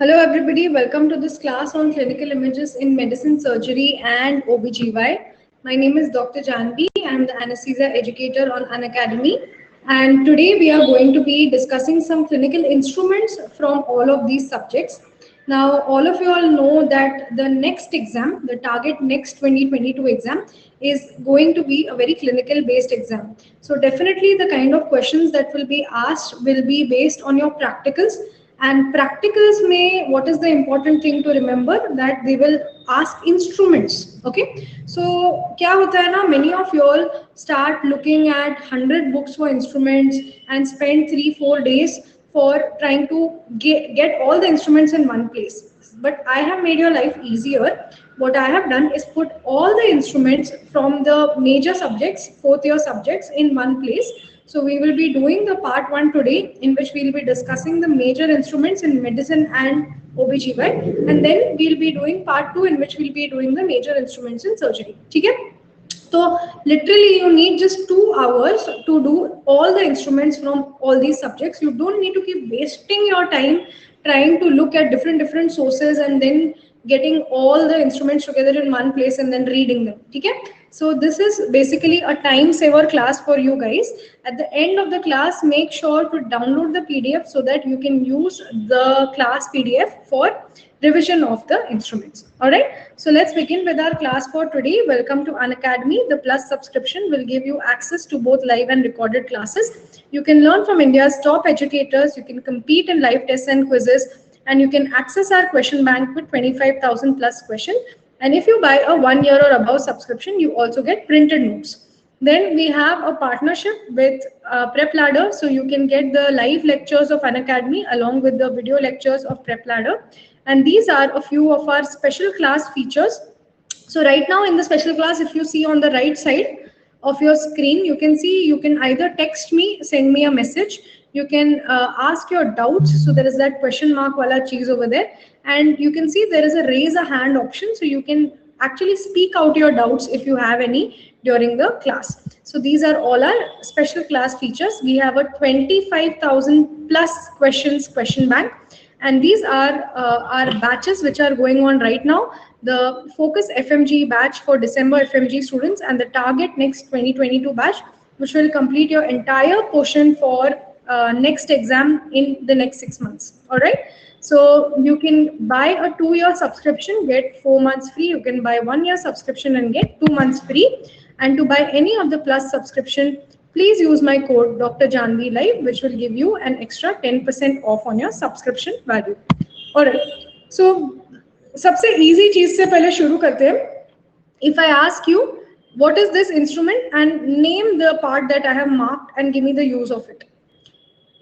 Hello everybody, welcome to this class on clinical images in medicine, surgery and OBGY. My name is Dr. Janvi. I am the anesthesia educator on Unacademy, and today we are going to be discussing some clinical instruments from all of these subjects. Now all of you all know that the next exam, the target next 2022 exam, is going to be a very clinical based exam. So definitely the kind of questions that will be asked will be based on your practicals, and practicals may, what is the important thing to remember, that they will ask instruments. Okay, so kya hota hai na, many of you all start looking at 100 books for instruments and spend 3 4 days for trying to get all the instruments in one place. But I have made your life easier. What I have done is put all the instruments from the major subjects, fourth year subjects, in one place. So we will be doing the part 1 today, in which we will be discussing the major instruments in medicine and OBGY, and then we'll be doing part 2, in which we'll be doing the major instruments in surgery. Okay? So literally you need just 2 hours to do all the instruments from all these subjects. You don't need to keep wasting your time trying to look at different sources and then getting all the instruments together in one place and then reading them. Okay? So this is basically a time saver class for you guys. At the end of the class, make sure to download the PDF so that you can use the class PDF for revision of the instruments. All right, so let's begin with our class for today. Welcome to Unacademy. The Plus subscription will give you access to both live and recorded classes. You can learn from India's top educators, you can compete in live tests and quizzes, and you can access our question bank with 25,000 plus questions. And if you buy a 1 year or above subscription, you also get printed notes. Then we have a partnership with Prep Ladder, so you can get the live lectures of Unacademy along with the video lectures of Prep Ladder. And these are a few of our special class features. So right now in the special class, if you see on the right side of your screen, you can see you can either text me, send me a message, you can ask your doubts. So there is that question mark wala cheese over there, and you can see there is a raise a hand option, so you can actually speak out your doubts if you have any during the class. So these are all our special class features. We have a 25,000 plus questions question bank, and these are our batches which are going on right now. The Focus FMG batch for December FMG students, and the Target Next 2022 batch, which will complete your entire portion for next exam in the next 6 months. All right, so you can buy a 2 year subscription, get 4 months free. You can buy 1 year subscription and get 2 months free. And to buy any of the Plus subscription, please use my code Dr. Janvi Live, which will give you an extra 10% off on your subscription value. Alright, so सबसे easy चीज से पहले शुरू करते हैं. If I ask you what is this instrument and name the part that I have marked and give me the use of it.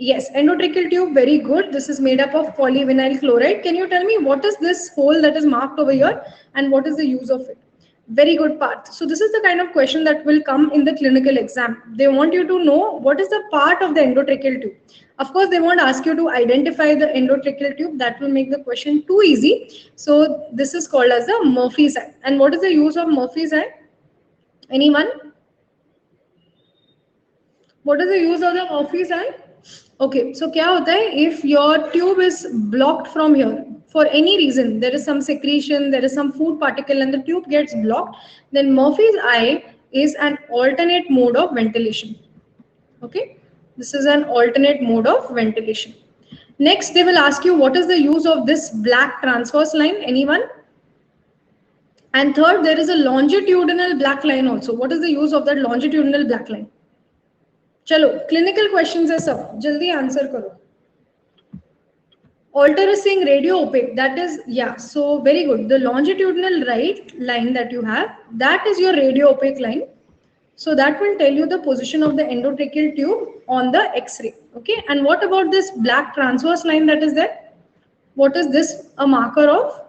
Yes, endotracheal tube, very good. This is made up of polyvinyl chloride. Can you tell me what is this hole that is marked over here and what is the use of it? Very good part. So this is the kind of question that will come in the clinical exam. They want you to know what is the part of the endotracheal tube. Of course, they won't ask you to identify the endotracheal tube. That will make the question too easy. So this is called as the Murphy's eye. And what is the use of Murphy's eye? Anyone? What is the use of the Murphy's eye? Okay, so क्या होता है, if your tube is blocked from here for any reason, there is some secretion, there is some food particle and the tube gets blocked, then Murphy's eye is an alternate mode of ventilation. Okay, this is an alternate mode of ventilation. Next, they will ask you what is the use of this black transverse line. Anyone? And third, there is a longitudinal black line also. What is the use of that longitudinal black line? चलो clinical questions है सब, जल्दी answer करो. Altering radio opaque, that is, yeah, so very good. The longitudinal right line that you have, that is your radio opaque line. So that will tell you the position of the endotracheal tube on the X-ray. Okay, and what about this black transverse line that is there? What is this a marker of?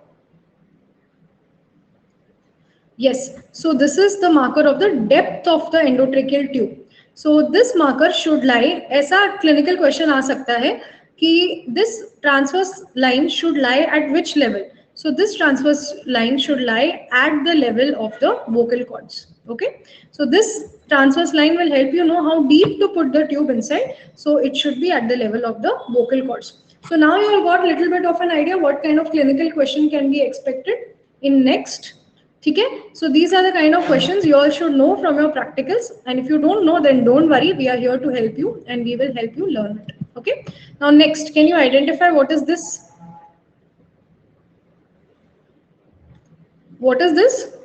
Yes, so this is the marker of the depth of the endotracheal tube. So this marker should lie, ऐसा clinical question आ सकता है कि this transverse line should lie at which level? So this transverse line should lie at the level of the vocal cords. Okay, so this transverse line will help you know how deep to put the tube inside. So it should be at the level of the vocal cords. So now you all got a little bit of an idea what kind of clinical question can be expected in next. Okay, so these are the kind of questions you all should know from your practicals, and if you don't know, then don't worry, we are here to help you and we will help you learn it. Okay, now next, can you identify what is this? What is this?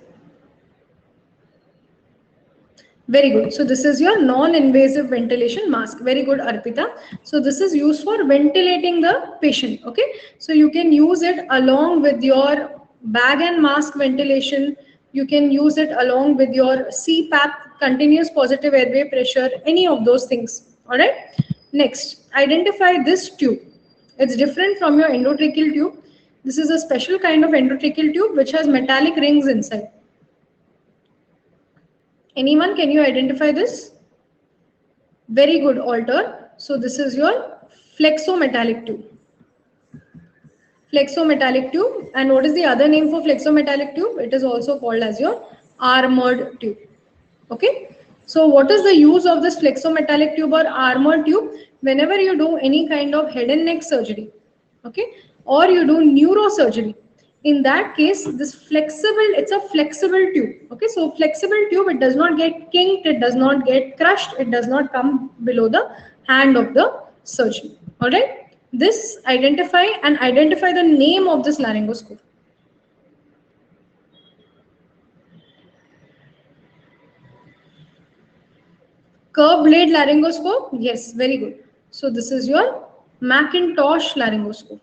Very good. So this is your non-invasive ventilation mask. Very good, Arpita. So this is used for ventilating the patient. Okay. So you can use it along with your bag and mask ventilation. You can use it along with your CPAP, continuous positive airway pressure, any of those things. All right. Next, identify this tube. It's different from your endotracheal tube. This is a special kind of endotracheal tube which has metallic rings inside. Anyone, can you identify this? Very good, Alter. So this is your flexometallic tube. Flexometallic tube. And what is the other name for flexometallic tube? It is also called as your armored tube. Okay. So what is the use of this flexometallic tube or armored tube? Whenever you do any kind of head and neck surgery, okay, or you do neurosurgery, in that case, this flexible, it's a flexible tube. Okay, so flexible tube, it does not get kinked, it does not get crushed, it does not come below the hand of the surgeon. All right, this identify the name of this laryngoscope. Curved blade laryngoscope, yes, very good. So this is your Macintosh laryngoscope.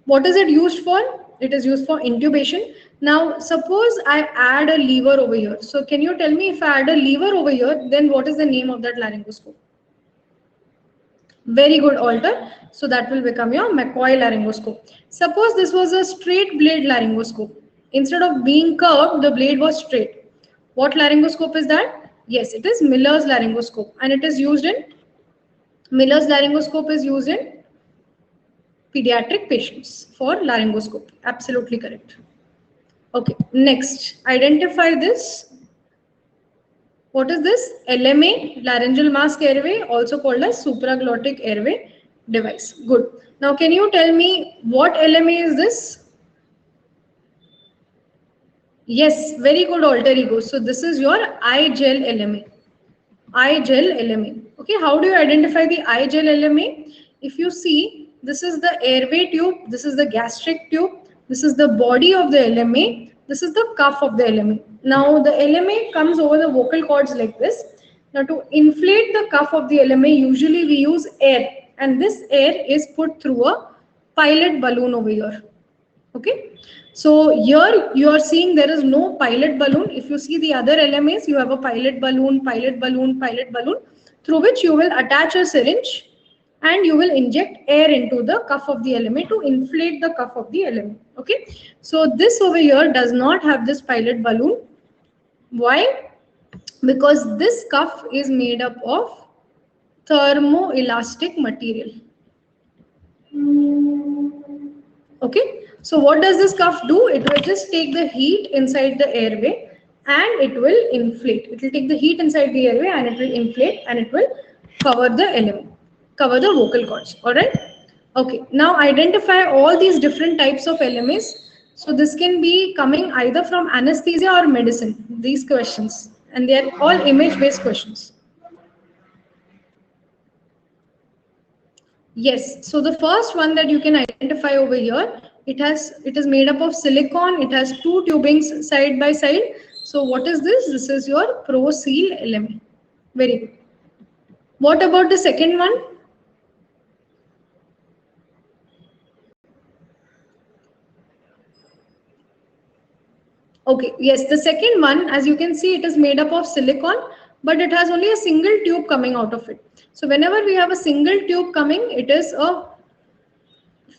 What is it used for? It is used for intubation. Now, suppose I add a lever over here. So can you tell me, if I add a lever over here, then what is the name of that laryngoscope? Very good, Alter. So that will become your McCoy laryngoscope. Suppose this was a straight blade laryngoscope. Instead of being curved, the blade was straight. What laryngoscope is that? Yes, it is Miller's laryngoscope, and it is used in Miller's laryngoscope is used in pediatric patients for laryngoscopy. Absolutely correct. Okay, next, identify this. What is this? LMA, laryngeal mask airway, also called as supraglottic airway device. Good. Now, can you tell me what LMA is this? Yes, very good, alter ego. So this is your iGel LMA. iGel LMA. Okay, how do you identify the iGel LMA? If you see, this is the airway tube, this is the gastric tube, this is the body of the LMA, this is the cuff of the LMA. Now the LMA comes over the vocal cords like this. Now to inflate the cuff of the LMA, usually we use air, and this air is put through a pilot balloon over here. Okay. So here you are seeing there is no pilot balloon. If you see the other LMAs, you have a pilot balloon, through which you will attach a syringe and you will inject air into the cuff of the LMA to inflate the cuff of the LMA. Okay. So this over here does not have this pilot balloon. Why? Because this cuff is made up of thermoelastic material. Okay. So what does this cuff do? It will just take the heat inside the airway and it will inflate. It will take the heat inside the airway and it will inflate and it will cover the LMA, cover the vocal cords. All right. Okay. Now identify all these different types of LMAs. So this can be coming either from anesthesia or medicine, these questions, and they are all image-based questions. Yes. So the first one that you can identify over here, it is made up of silicon. It has two tubings side by side. So what is this? This is your ProSeal LMA. Very good. What about the second one? Okay, yes, the second one, as you can see, it is made up of silicon, but it has only a single tube coming out of it. So whenever we have a single tube coming, it is a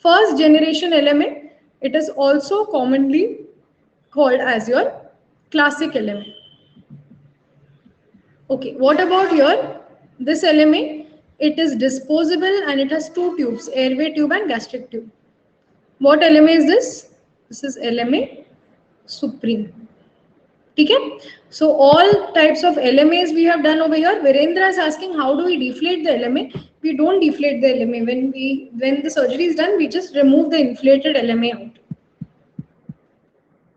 first generation LMA. It is also commonly called as your classic LMA. Okay, what about here? This LMA, it is disposable and it has two tubes, airway tube and gastric tube. What LMA is this? This is LMA Supreme. Okay? So all types of LMAs we have done over here. Virendra is asking, how do we deflate the LMA? We don't deflate the LMA. When the surgery is done, we just remove the inflated LMA out.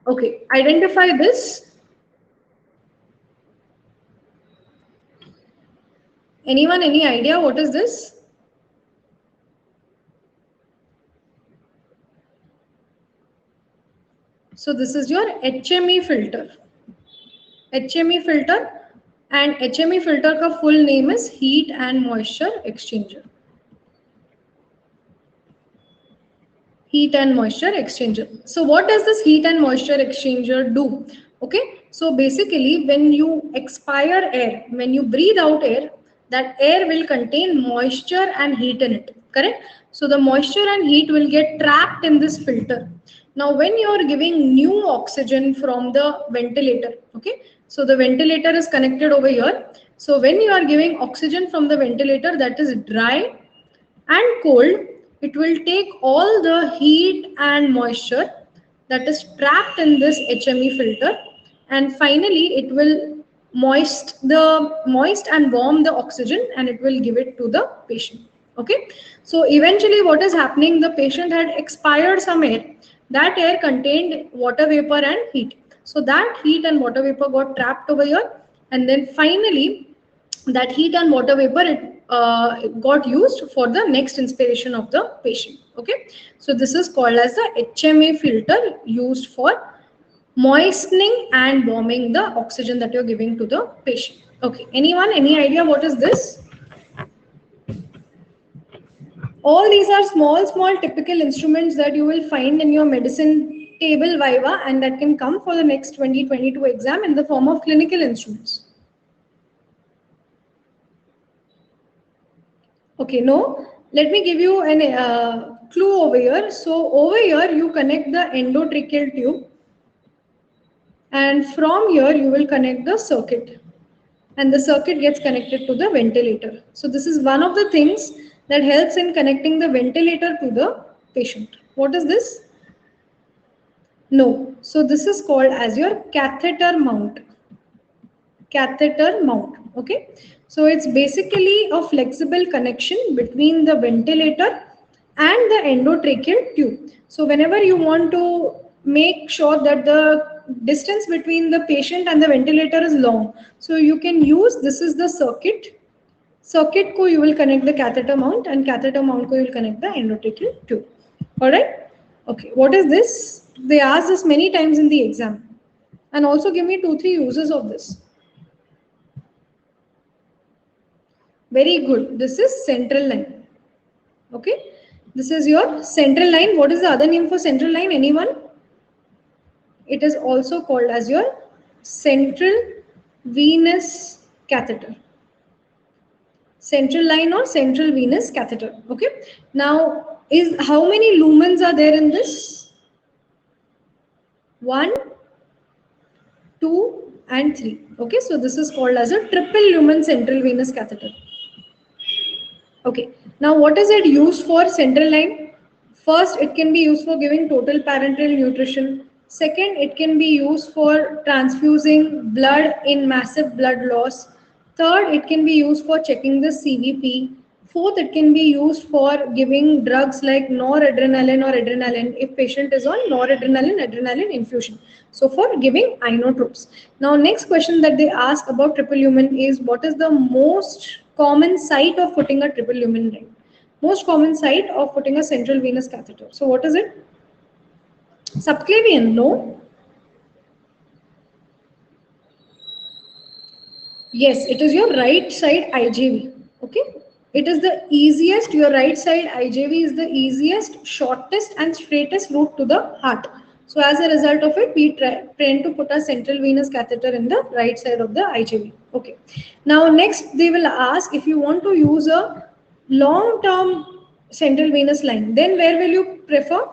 Okay, identify this. Anyone, any idea what is this? So this is your HME filter. HME filter, and HME filter का full name is heat and moisture exchanger. Heat and moisture exchanger. So what does this heat and moisture exchanger do? Okay, so basically when you expire air, when you breathe out air, that air will contain moisture and heat in it, correct? So the moisture and heat will get trapped in this filter. Now when you are giving new oxygen from the ventilator, okay, so the ventilator is connected over here. So when you are giving oxygen from the ventilator that is dry and cold, it will take all the heat and moisture that is trapped in this HME filter, and finally it will moist and warm the oxygen, and it will give it to the patient. Okay, so eventually what is happening, the patient had expired some air. That air contained water vapor and heat. So that heat and water vapor got trapped over here, and then finally that heat and water vapor got used for the next inspiration of the patient. Okay, so this is called as the HMA filter, used for moistening and warming the oxygen that you're giving to the patient. Okay, anyone, any idea what is this? All these are small typical instruments that you will find in your medicine table viva, and that can come for the next 2022 exam in the form of clinical instruments. Okay, no, let me give you an clue over here. So over here you connect the endotracheal tube, and from here you will connect the circuit, and the circuit gets connected to the ventilator. So this is one of the things that helps in connecting the ventilator to the patient. What is this? No, so this is called as your catheter mount. Catheter mount. Okay, so it's basically a flexible connection between the ventilator and the endotracheal tube. So whenever you want to make sure that the distance between the patient and the ventilator is long, so you can use, this is the circuit ko you will connect the catheter mount, and catheter mount ko you will connect the endotracheal tube. All right, okay, what is this? They ask this many times in the exam. And also give me 2-3 uses of this. Very good. This is central line. Okay. This is your central line. What is the other name for central line? Anyone? It is also called as your central venous catheter. Central line or central venous catheter. Okay. Now, how many lumens are there in this? 1, 2, and 3. Okay. So this is called as a triple lumen central venous catheter. Okay, now what is it used for, central line? First, it can be used for giving total parenteral nutrition. Second, it can be used for transfusing blood in massive blood loss. Third, it can be used for checking the CVP. Fourth, it can be used for giving drugs like noradrenaline or adrenaline if patient is on noradrenaline, adrenaline infusion. So for giving inotropes. Now, next question that they ask about triple lumen is, what is the most common site of putting a triple lumen ring? Most common site of putting a central venous catheter. So what is it? Subclavian? No. Yes, it is your right side IJV. Okay. It is the easiest, your right side IJV is the easiest, shortest and straightest route to the heart. So as a result of it, we tend to put a central venous catheter in the right side of the IJV. Okay. Now next they will ask, if you want to use a long-term central venous line, then where will you prefer?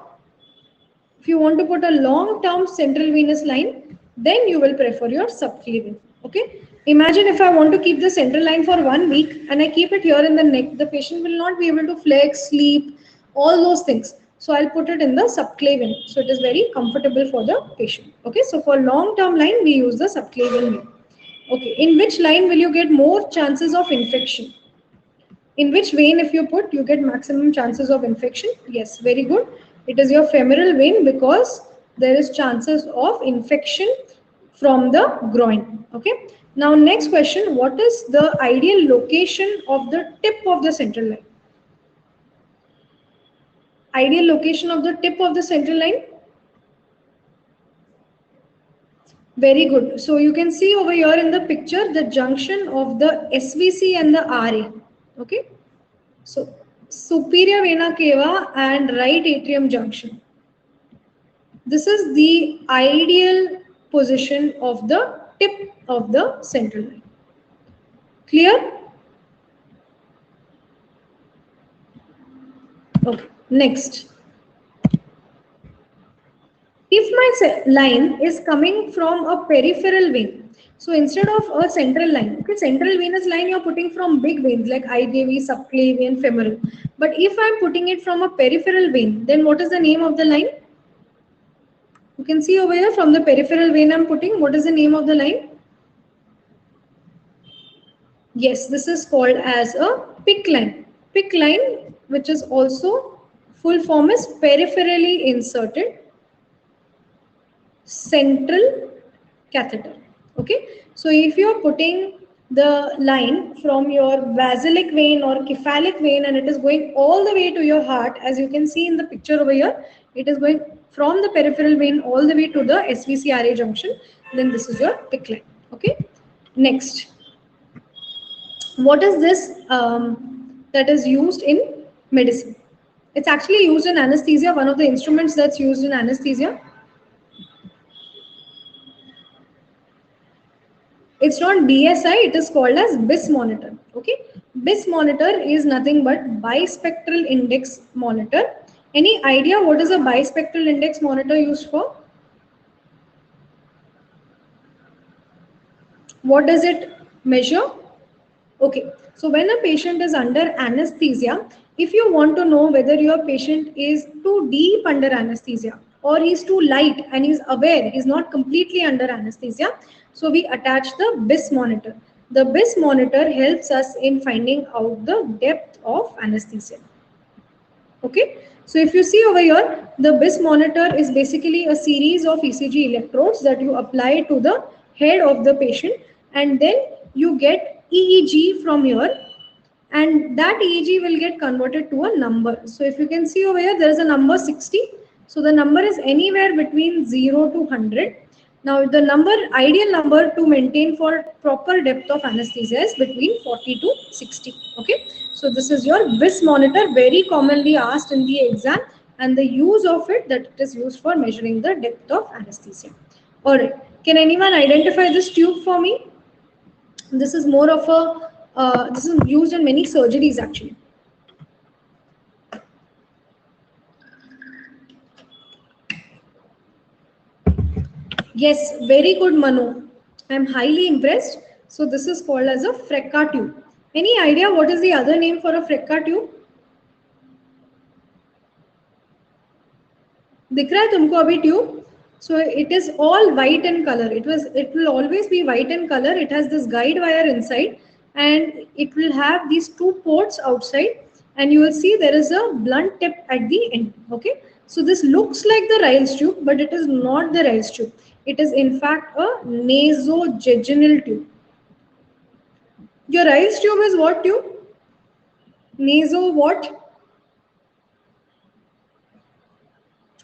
If you want to put a long-term central venous line, then you will prefer your subclavian. Okay. Imagine if I want to keep the central line for 1 week and I keep it here in the neck, the patient will not be able to flex, sleep, all those things. So I'll put it in the subclavian. So it is very comfortable for the patient. Okay. So for long-term line, we use the subclavian. Okay. In which line will you get more chances of infection? In which vein if you put, you get maximum chances of infection? Yes, very good. It is your femoral vein because there is chances of infection from the groin. Okay. Now next question, what is the ideal location of the tip of the central line? Ideal location of the tip of the central line? Very good. So you can see over here in the picture the junction of the SVC and the RA. Okay. So superior vena cava and right atrium junction. This is the ideal position of the tip of the central line. Clear? Okay. Next. If my line is coming from a peripheral vein, so instead of a central line, okay, central venous line you're putting from big veins like IJV, subclavian, femoral. But if I'm putting it from a peripheral vein, then what is the name of the line? You can see over here from the peripheral vein I'm putting, what is the name of the line? Yes, this is called as a PICC line. PICC line, which is also full form is peripherally inserted central catheter. Okay, so if you are putting the line from your basilic vein or cephalic vein and it is going all the way to your heart, as you can see in the picture over here, it is going from the peripheral vein all the way to the SVCRA junction, then this is your PICC line. Okay, next. What is this that is used in medicine? It's actually used in anesthesia, one of the instruments that's used in anesthesia. It's not BSI, it is called as BIS monitor. Okay, BIS monitor is nothing but bispectral index monitor. Any idea what is a bispectral index monitor used for? What does it measure? Okay, so when a patient is under anesthesia, if you want to know whether your patient is too deep under anesthesia or he's too light and he's aware, he's not completely under anesthesia, so we attach the BIS monitor. The BIS monitor helps us in finding out the depth of anesthesia. Okay, so if you see over here, the BIS monitor is basically a series of ECG electrodes that you apply to the head of the patient, and then you get EEG from here, and that EEG will get converted to a number. So if you can see over here, there is a number 60. So the number is anywhere between 0 to 100. Now the ideal number to maintain for proper depth of anesthesia is between 40 to 60. Okay. So this is your BIS monitor, very commonly asked in the exam, and the use of it, that it is used for measuring the depth of anesthesia. All right. Can anyone identify this tube for me? This is more of a, this is used in many surgeries actually. Yes, very good Manu. I am highly impressed. So this is called as a Frecka tube. Any idea what is the other name for a Frecka tube? दिख रहा है तुमको अभी tube? So it is all white in color. It will always be white in color. It has this guide wire inside and it will have these two ports outside, and you will see there is a blunt tip at the end. Okay, so this looks like the Ryle's tube, but it is not the Ryle's tube. It is in fact a nasojejunal tube. Your Ryle's tube is what tube? Naso what?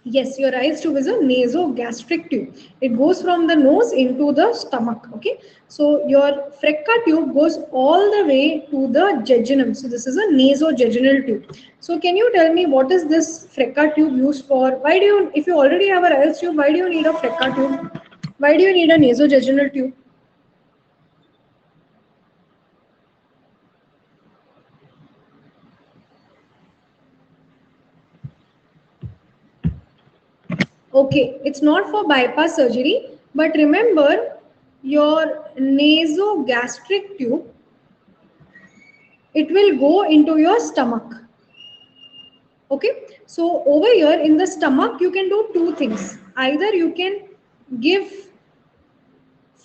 Yes, your Ryle's tube is a nasogastric tube. It goes from the nose into the stomach. Okay, so your Frecka tube goes all the way to the jejunum. So this is a nasojejunal tube. So can you tell me what is this Frecka tube used for? Why do you, if you already have a Ryle's tube, why do you need a Frecka tube? Why do you need a nasojejunal tube? Okay, it's not for bypass surgery, but remember your nasogastric tube, it will go into your stomach. Okay, so over here in the stomach, you can do two things. Either you can give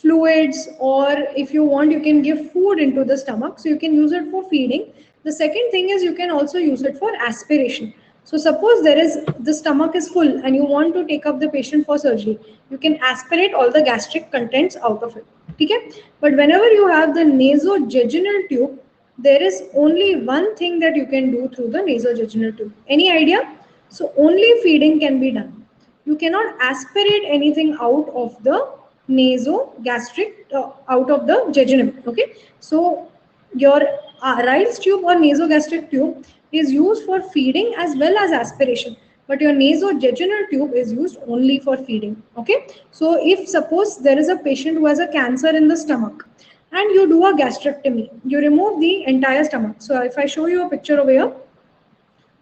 fluids, or if you want, you can give food into the stomach. So you can use it for feeding. The second thing is you can also use it for aspiration. So suppose the stomach is full and you want to take up the patient for surgery, you can aspirate all the gastric contents out of it. Okay? But whenever you have the nasojejunal tube, there is only one thing that you can do through the nasojejunal tube. Any idea? So only feeding can be done. You cannot aspirate anything out of the nasogastric, out of the jejunum. Okay, so your Ryle's tube or nasogastric tube is used for feeding as well as aspiration, but your nasojejunal tube is used only for feeding. Okay, so if suppose there is a patient who has a cancer in the stomach and you do a gastrectomy, you remove the entire stomach. So if I show you a picture over here,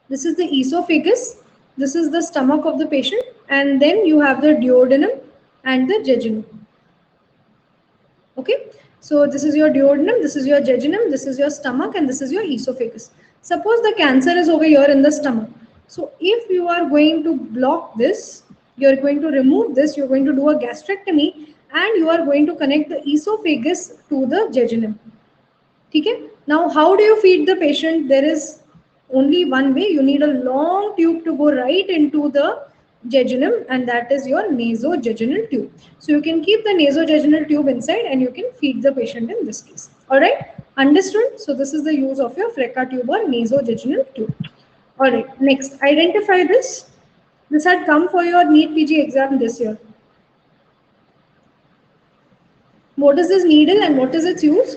this is the esophagus, this is the stomach of the patient, and then you have the duodenum and the jejunum. Okay, so this is your duodenum, this is your jejunum, this is your stomach, and this is your esophagus. Suppose the cancer is over here in the stomach. So if you are going to block this, you are going to remove this, you are going to do a gastrectomy, and you are going to connect the esophagus to the jejunum. Okay? Now, how do you feed the patient? There is only one way. You need a long tube to go right into the jejunum, and that is your nasojejunal tube. So you can keep the nasojejunal tube inside and you can feed the patient in this case. All right, understood? So this is the use of your Freca tube or nasojejunal tube. All right, next, identify this. This had come for your NEET PG exam this year. What is this needle and what is its use?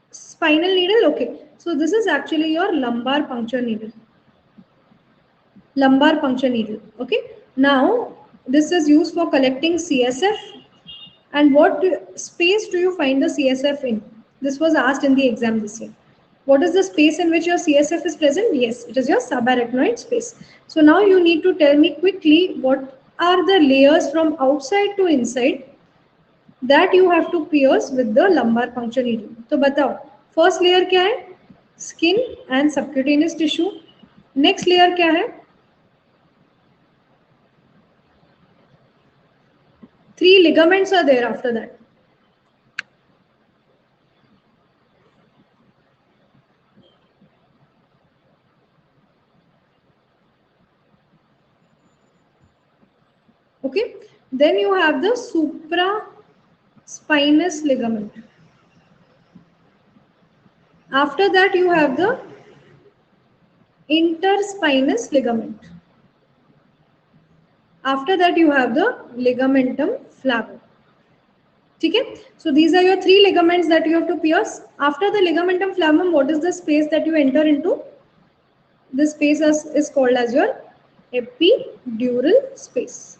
Spinal needle, okay. So this is actually your lumbar puncture needle. Lumbar puncture needle, okay. Now, this is used for collecting CSF. And what space do you find the CSF in? This was asked in the exam this year. What is the space in which your CSF is present? Yes, it is your subarachnoid space. So now you need to tell me quickly what are the layers from outside to inside that you have to pierce with the lumbar puncture needle. So batao, first layer क्या है? Skin and subcutaneous tissue. Next layer क्या है? 3 ligaments are there after that. Okay, then you have the supraspinous ligament. After that you have the interspinous ligament. After that you have the ligamentum flavum. Okay, so these are your 3 ligaments that you have to pierce. After the ligamentum flavum, what is the space that you enter into? This space is called as your epidural space.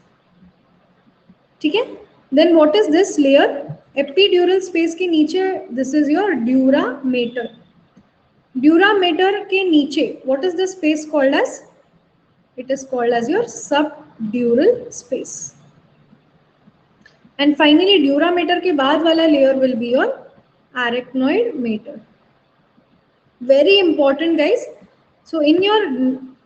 Okay, then what is this layer? Epidural space के नीचे, this is your dura mater. Dura mater के नीचे, what is the space called as? It is called as your subdural space. And finally, dura mater के बाद वाला layer will be your arachnoid mater. Very important, guys. So in your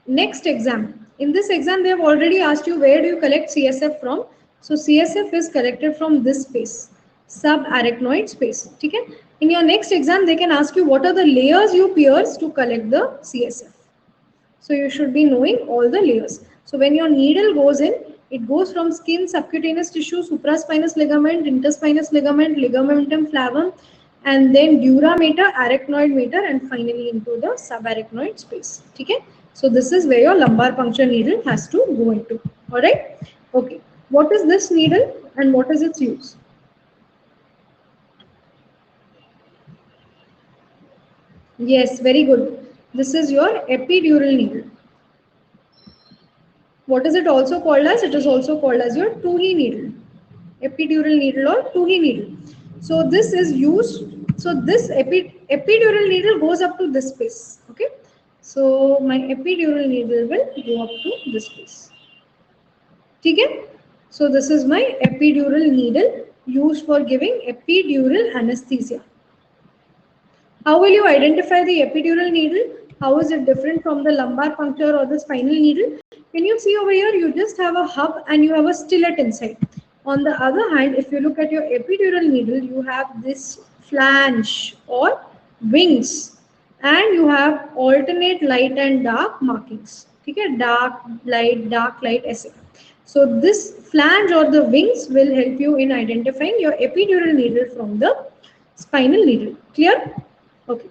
next exam, in this exam they have already asked you where do you collect CSF from. So CSF is collected from this space, subarachnoid space. Okay? In your next exam, they can ask you what are the layers you pierce to collect the CSF. So you should be knowing all the layers. So when your needle goes in, it goes from skin, subcutaneous tissue, supraspinous ligament, interspinous ligament, ligamentum flavum, and then dura mater, arachnoid mater, and finally into the subarachnoid space. Okay? So this is where your lumbar puncture needle has to go into. All right? Okay. What is this needle and what is its use? Yes, very good. This is your epidural needle. What is it also called as? It is also called as your Tuohy needle. Epidural needle or Tuohy needle. So this is used. So this epidural needle goes up to this space. Okay. So my epidural needle will go up to this space. Okay. So this is my epidural needle used for giving epidural anesthesia. How will you identify the epidural needle? How is it different from the lumbar puncture or the spinal needle? Can you see over here, you just have a hub and you have a stillet inside. On the other hand, if you look at your epidural needle, you have this flange or wings, and you have alternate light and dark markings. Okay, dark light, ऐसे. So this flange or the wings will help you in identifying your epidural needle from the spinal needle. Clear? Okay.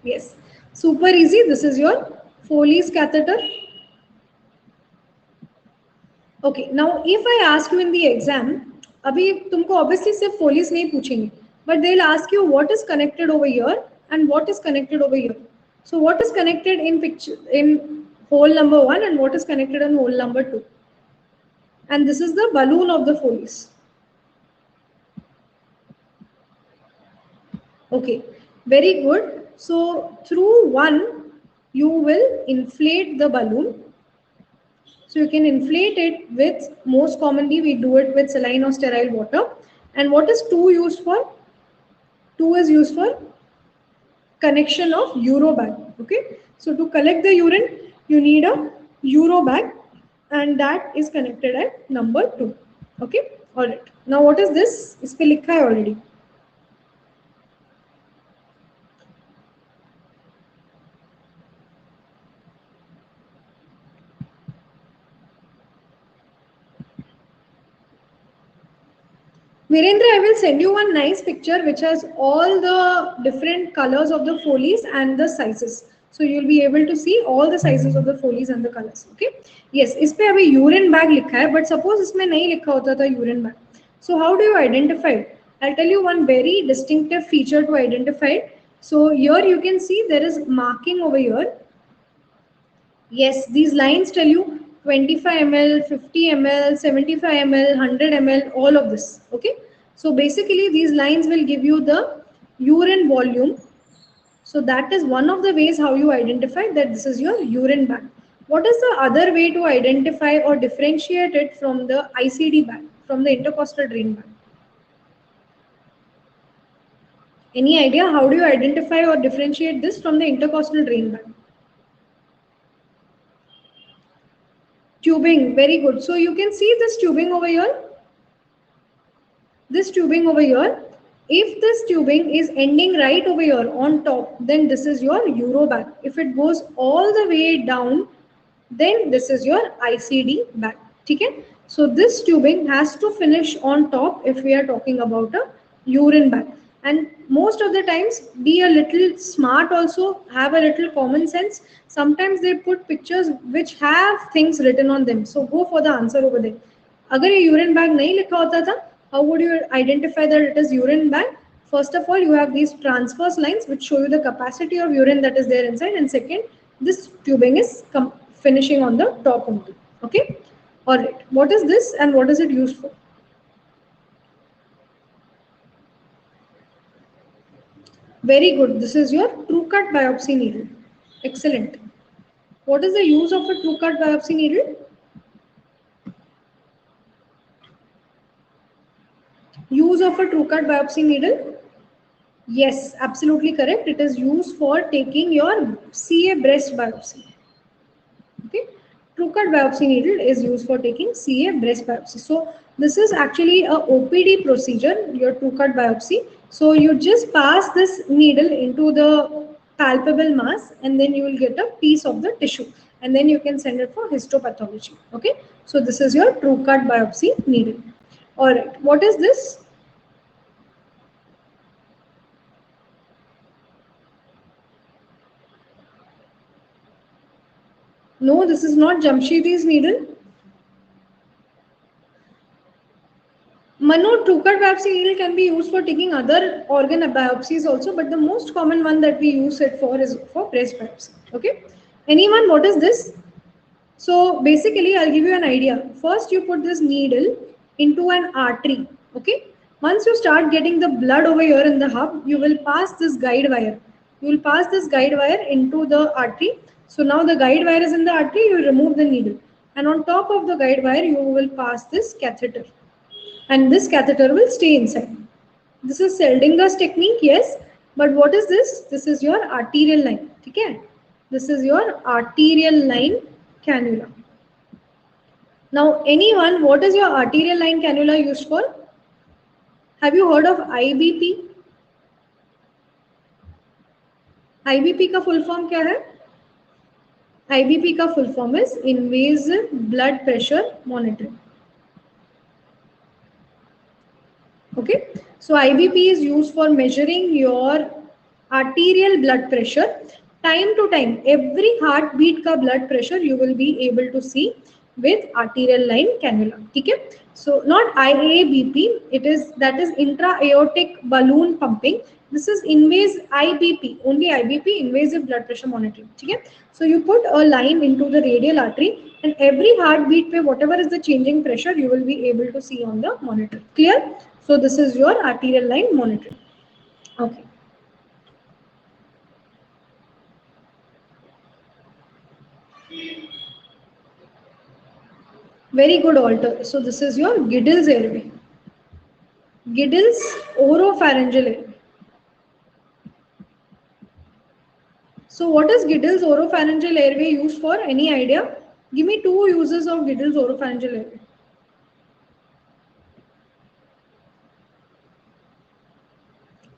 Yes. Super easy. This is your Foley's catheter. Okay. Now, if I ask you in the exam, अभी तुमको obviously सिर्फ Foley's नहीं पूछेंगे, but they'll ask you what is connected over here and what is connected over here. So, what is connected in picture in hole number 1 and what is connected in hole number 2? And this is the balloon of the Foley's. Okay, very good. So through one, you will inflate the balloon. So you can inflate it with, most commonly we do it with saline or sterile water. And what is 2 used for? 2 is used for connection of urobag. Okay, so to collect the urine, you need a urobag, and that is connected at number 2. Okay, all right. Now what is this? इस पे लिखा है already. Virendra, I will send you one nice picture which has all the different colors of the Foley's and the sizes. So you'll be able to see all the sizes of the Foley's and the colors. Okay. Yes, इस पे अभी urine bag लिखा है, but suppose इसमें नहीं लिखा होता था urine bag. So how do you identify it? I'll tell you one very distinctive feature to identify it. So here you can see there is marking over here. Yes, these lines tell you 25 ml, 50 ml, 75 ml, 100 ml, all of this. Okay. So basically these lines will give you the urine volume. So that is one of the ways how you identify that this is your urine bag. What is the other way to identify or differentiate it from the ICD bag, from the intercostal drain bag? Any idea how do you identify or differentiate this from the intercostal drain bag? Tubing, very good. So you can see this tubing over here. This tubing over here. If this tubing is ending right over here on top, then this is your urobag. If it goes all the way down, then this is your ICD bag. Okay? So this tubing has to finish on top if we are talking about a urine bag. And most of the times, be a little smart also, have a little common sense. Sometimes they put pictures which have things written on them. So go for the answer over there. अगर ये urine bag नहीं लिखा होता था, how would you identify that it is urine bag? First of all, you have these transverse lines which show you the capacity of urine that is there inside. And second, this tubing is finishing on the top only. Okay. All right. What is this and what is it used for? Very good. This is your true cut biopsy needle. Excellent. What is the use of a true cut biopsy needle? Use of a true cut biopsy needle? Yes, absolutely correct. It is used for taking your CA breast biopsy. Okay. True cut biopsy needle is used for taking CA breast biopsy. So this is actually a OPD procedure, your true cut biopsy. So you just pass this needle into the palpable mass and then you will get a piece of the tissue and then you can send it for histopathology. Okay. So this is your true cut biopsy needle. All right. What is this? No, this is not Jamshedi's needle. Manu, true cut biopsy needle can be used for taking other organ biopsies also, but the most common one that we use it for is for breast biopsy. Okay. Anyone, what is this? So basically, I'll give you an idea. First, you put this needle into an artery. Okay. Once you start getting the blood over here in the hub, you will pass this guide wire. You will pass this guide wire into the artery. So now the guide wire is in the artery, you remove the needle. And on top of the guide wire, you will pass this catheter. And this catheter will stay inside. This is Seldinger's technique, yes. But what is this? This is your arterial line. Okay? This is your arterial line cannula. Now, anyone, what is your arterial line cannula used for? Have you heard of IBP? IBP का full form क्या है? IBP का full form is invasive blood pressure monitoring. Okay, so IBP is used for measuring your arterial blood pressure. Time to time, every heartbeat का blood pressure you will be able to see with arterial line cannula. ठीक है? So not IABP, that is intra-aortic balloon pumping. This is invasive IBP, only IBP, invasive blood pressure monitoring. ठीक है? So you put a line into the radial artery, and every heartbeat पे whatever is the changing pressure, you will be able to see on the monitor. Clear? So this is your arterial line monitoring. Okay. Very good, Alter. So this is your Giddels airway. Giddels oropharyngeal airway. So what is Giddels oropharyngeal airway used for? Any idea? Give me 2 uses of Giddels oropharyngeal airway.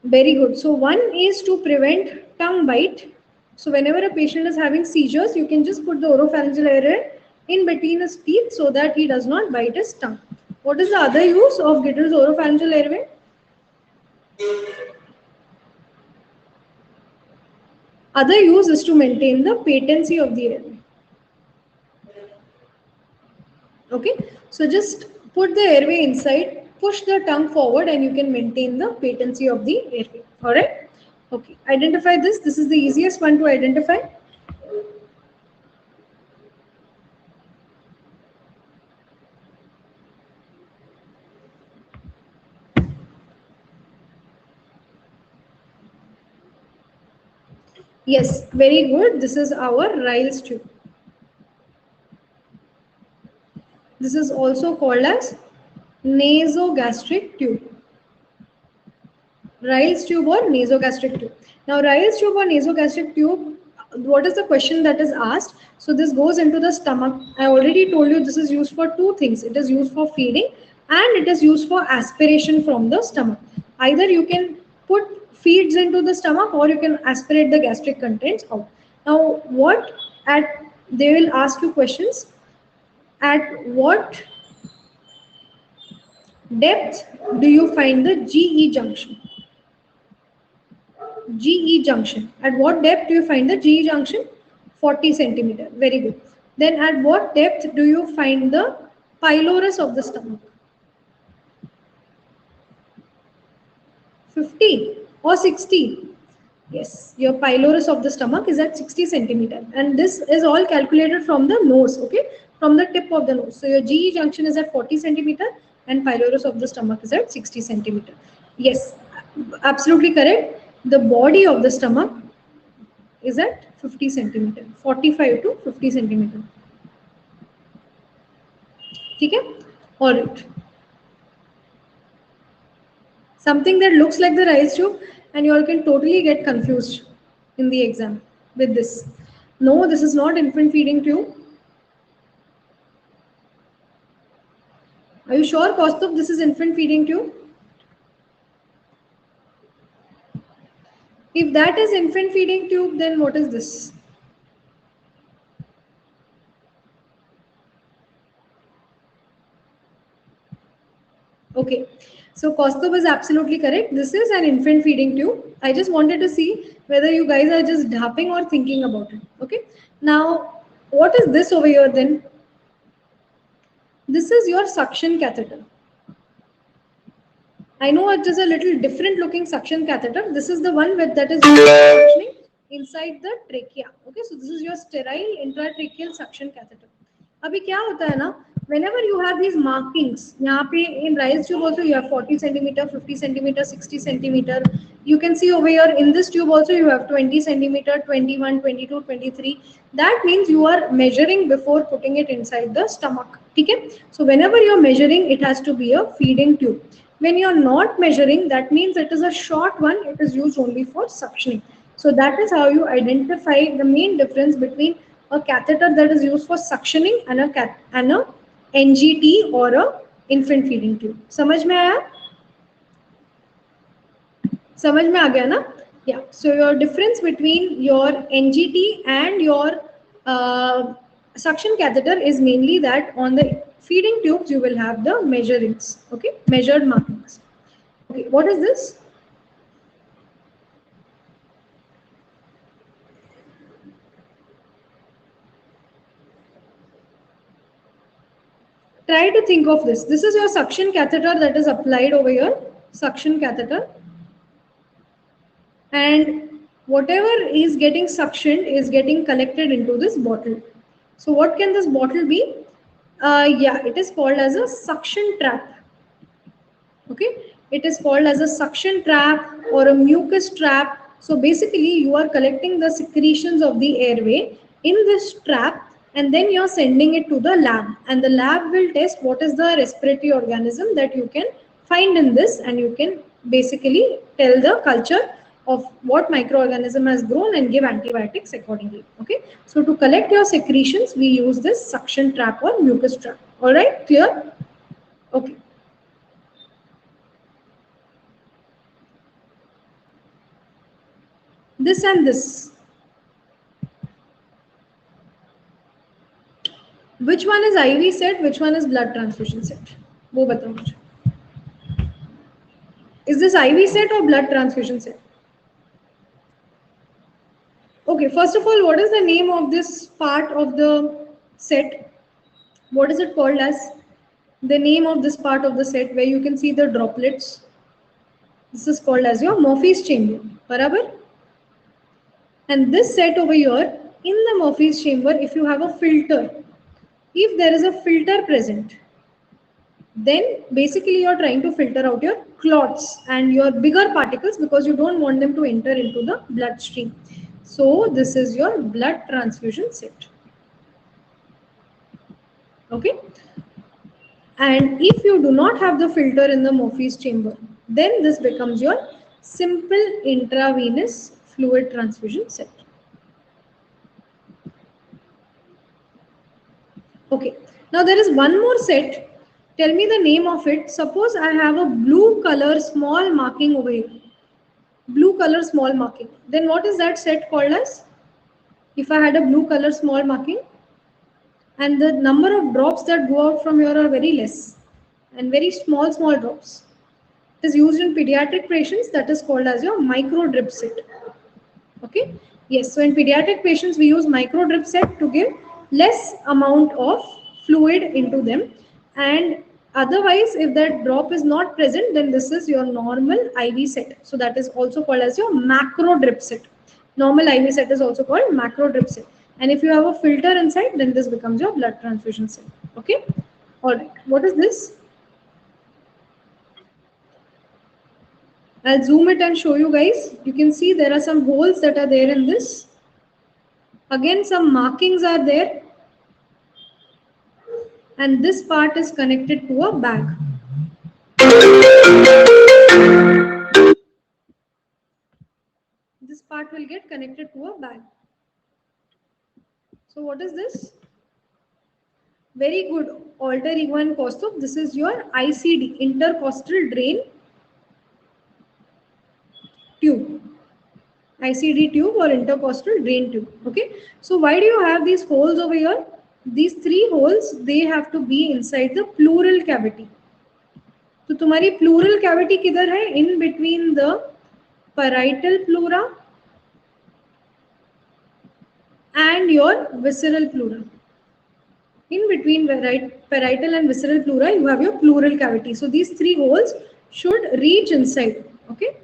Very good. So one is to prevent tongue bite. So whenever a patient is having seizures, you can just put the oropharyngeal airway in between his teeth so that he does not bite his tongue. What is the other use of Giddels oropharyngeal airway? Other use is to maintain the patency of the airway. Okay, so just put the airway inside, push the tongue forward, and you can maintain the patency of the airway. All right. Okay, identify this. This is the easiest one to identify. Yes, very good. This is our Ryle's tube. This is also called as nasogastric tube. Ryle's tube or nasogastric tube. Now, Ryle's tube or nasogastric tube, what is the question that is asked? So this goes into the stomach. I already told you this is used for 2 things. It is used for feeding and it is used for aspiration from the stomach. Either you can put feeds into the stomach or you can aspirate the gastric contents out. Now, they will ask you questions. At what depth do you find the GE junction? GE junction. At what depth do you find the GE junction? 40 centimeter. Very good. Then at what depth do you find the pylorus of the stomach? 50 or 60? Yes, your pylorus of the stomach is at 60 centimeter. And this is all calculated from the nose, okay? From the tip of the nose. So your GE junction is at 40 centimeter and pylorus of the stomach is at 60 centimeter. Yes, absolutely correct. The body of the stomach is at 50 centimeter, 45 to 50 centimeter. Okay? All right. Something that looks like the Ryle's tube and you all can totally get confused in the exam with this. No, this is not infant feeding tube. Are you sure, Kaustubh, this is infant feeding tube? If that is infant feeding tube, then what is this? Okay, so Kaustubh is absolutely correct. This is an infant feeding tube. I just wanted to see whether you guys are just dapping or thinking about it. Okay, now what is this over here then? This is your suction catheter. I know it is a little different looking suction catheter. This is the one that is suctioning inside the trachea. Okay, so this is your sterile intratracheal suction catheter. अभी क्या होता है ना? Whenever you have these markings, यहाँ पे in Ryle's tube also you have 40 centimeter, 50 centimeter, 60 centimeter. You can see over here in this tube also you have 20 centimeter, 21, 22, 23. That means you are measuring before putting it inside the stomach. Okay? So whenever you are measuring, it has to be a feeding tube. When you are not measuring, that means it is a short one. It is used only for suctioning. So that is how you identify the main difference between a catheter that is used for suctioning and a NGT or a infant feeding tube. समझ में आया? समझ में आ गया ना? Yeah. So your difference between your NGT and your suction catheter is mainly that on the feeding tubes you will have the measurings. Okay, measured markings. Okay, what is this? Try to think of this. This is your suction catheter that is applied over here. Suction catheter. And whatever is getting suctioned is getting collected into this bottle. So what can this bottle be? Yeah, it is called as a suction trap. Okay, it is called as a suction trap or a mucus trap. So basically you are collecting the secretions of the airway in this trap, and then you're sending it to the lab, and the lab will test what is the respiratory organism that you can find in this, and you can basically tell the culture of what microorganism has grown and give antibiotics accordingly. Okay, so to collect your secretions we use this suction trap or mucus trap. All right, clear? Okay. This and this. Which one is IV set? Which one is blood transfusion set? वो बताओ मुझे. Is this IV set or blood transfusion set? Okay, first of all, what is the name of this part of the set? What is it called as? The name of this part of the set where you can see the droplets. This is called as your Murphy's chamber. Barabar? And this set over here, in the Murphy's chamber, if you have a filter, if there is a filter present, then basically you're trying to filter out your clots and your bigger particles because you don't want them to enter into the bloodstream. So this is your blood transfusion set. Okay. And if you do not have the filter in the Murphy's chamber, then this becomes your simple intravenous fluid transfusion set. Okay. Now there is one more set. Tell me the name of it. Suppose I have a blue color small marking over here. Blue color small marking. Then what is that set called as? If I had a blue color small marking, and the number of drops that go out from here are very less and very small drops. It is used in pediatric patients. That is called as your micro drip set. Okay. Yes. So in pediatric patients we use micro drip set to give less amount of fluid into them, and otherwise if that drop is not present, then this is your normal IV set. So that is also called as your macro drip set. Normal IV set is also called macro drip set. And if you have a filter inside, then this becomes your blood transfusion set. Okay. All right. What is this? I'll zoom it and show you guys. You can see there are some holes that are there in this. Again, some markings are there. And this part is connected to a bag. This part will get connected to a bag. So what is this? Very good, Alter Ego and Kostov. This is your ICD, intercostal drain tube. ICD tube or intercostal drain tube. Okay. So why do you have these holes over here? These three holes, they have to be inside the pleural cavity. तो तुम्हारी pleural cavity किधर है? In between the parietal pleura and your visceral pleura. In between parietal and visceral pleura, you have your pleural cavity. So these three holes should reach inside. Okay.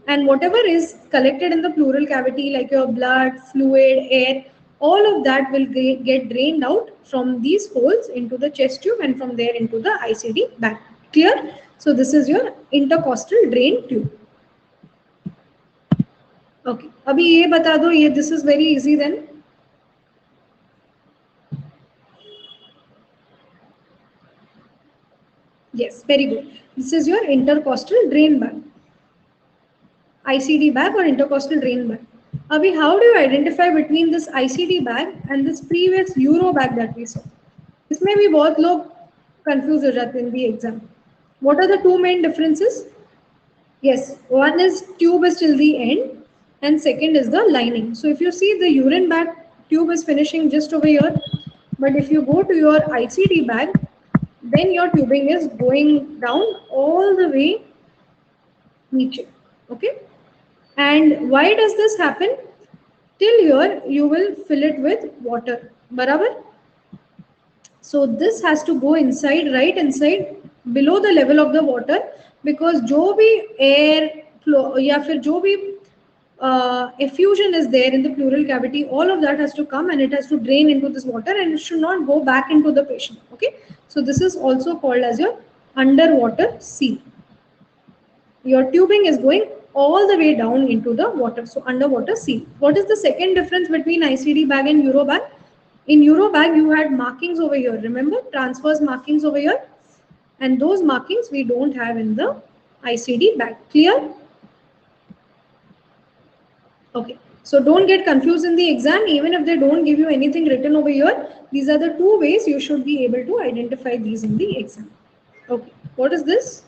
And whatever is collected in the pleural cavity, like your blood, fluid, air, all of that will get drained out from these holes into the chest tube and from there into the ICD bag. Clear? So this is your intercostal drain tube. Okay. Abhi ye bata do, this is very easy then. Yes, very good. This is your intercostal drain bag. ICD bag or intercostal drain bag. Abhi, how do you identify between this ICD bag and this previous Euro bag that we saw? इसमें भी बहुत लोग confused हो जाते हैं in the exam. What are the two main differences? Yes, one is tube is till the end and second is the lining. So if you see the urine bag tube is finishing just over here, but if you go to your ICD bag, then your tubing is going down all the way niche. Okay? And why does this happen? Till here you will fill it with water. Barabar? So this has to go inside, right inside, below the level of the water, because जो भी air flow या फिर जो भी effusion is there in the pleural cavity, all of that has to come and it has to drain into this water and it should not go back into the patient. Okay, so this is also called as your underwater seal. Your tubing is going all the way down into the water, so underwater seal. What is the second difference between ICD bag and Euro bag? In Euro bag, you had markings over here. Remember, transverse markings over here? And those markings we don't have in the ICD bag. Clear? Okay. So don't get confused in the exam. Even if they don't give you anything written over here, these are the two ways you should be able to identify these in the exam. Okay. What is this?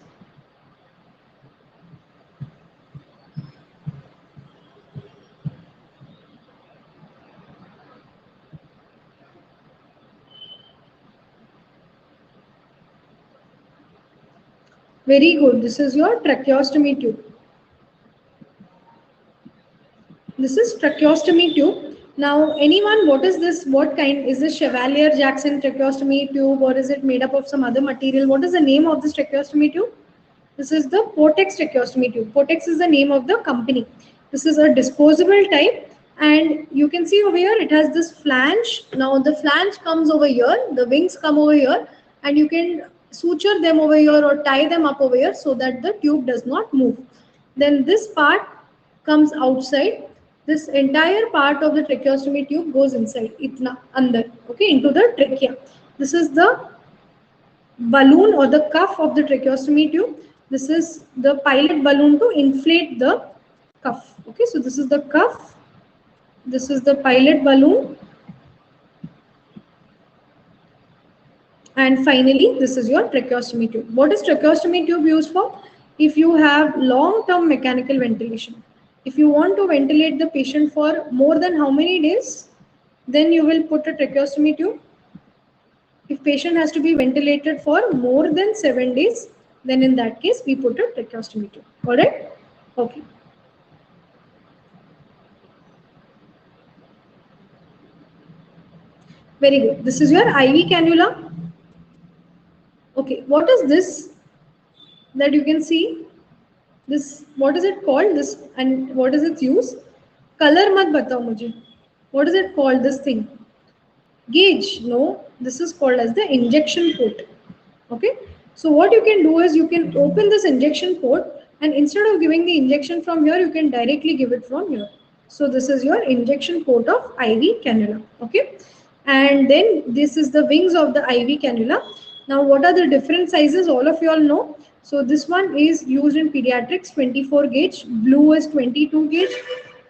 Very good. This is your tracheostomy tube. This is tracheostomy tube. Now, anyone, what is this? What kind? Is this Chevalier-Jackson tracheostomy tube or is it made up of some other material? What is the name of this tracheostomy tube? This is the Portex tracheostomy tube. Portex is the name of the company. This is a disposable type and you can see over here it has this flange. Now the flange comes over here, the wings come over here and you can suture them over here or tie them up over here so that the tube does not move. Then this part comes outside. This entire part of the tracheostomy tube goes inside, itna under, okay, into the trachea. This is the balloon or the cuff of the tracheostomy tube. This is the pilot balloon to inflate the cuff. Okay, so this is the cuff. This is the pilot balloon. And finally, this is your tracheostomy tube. What is tracheostomy tube used for? If you have long-term mechanical ventilation. If you want to ventilate the patient for more than how many days, then you will put a tracheostomy tube. If patient has to be ventilated for more than 7 days, then in that case, we put a tracheostomy tube. All right? Okay. Very good. This is your IV cannula. Okay. What is this that you can see? This, what is it called? This, and what is its use? Color mat batao mujhe. What is it called, this thing? Gauge. No, this is called as the injection port. Okay. So what you can do is you can open this injection port and instead of giving the injection from here, you can directly give it from here. So this is your injection port of IV cannula. Okay. And then this is the wings of the IV cannula. Now what are the different sizes? All of you all know. So this one is used in pediatrics, 24 gauge, blue is 22 gauge,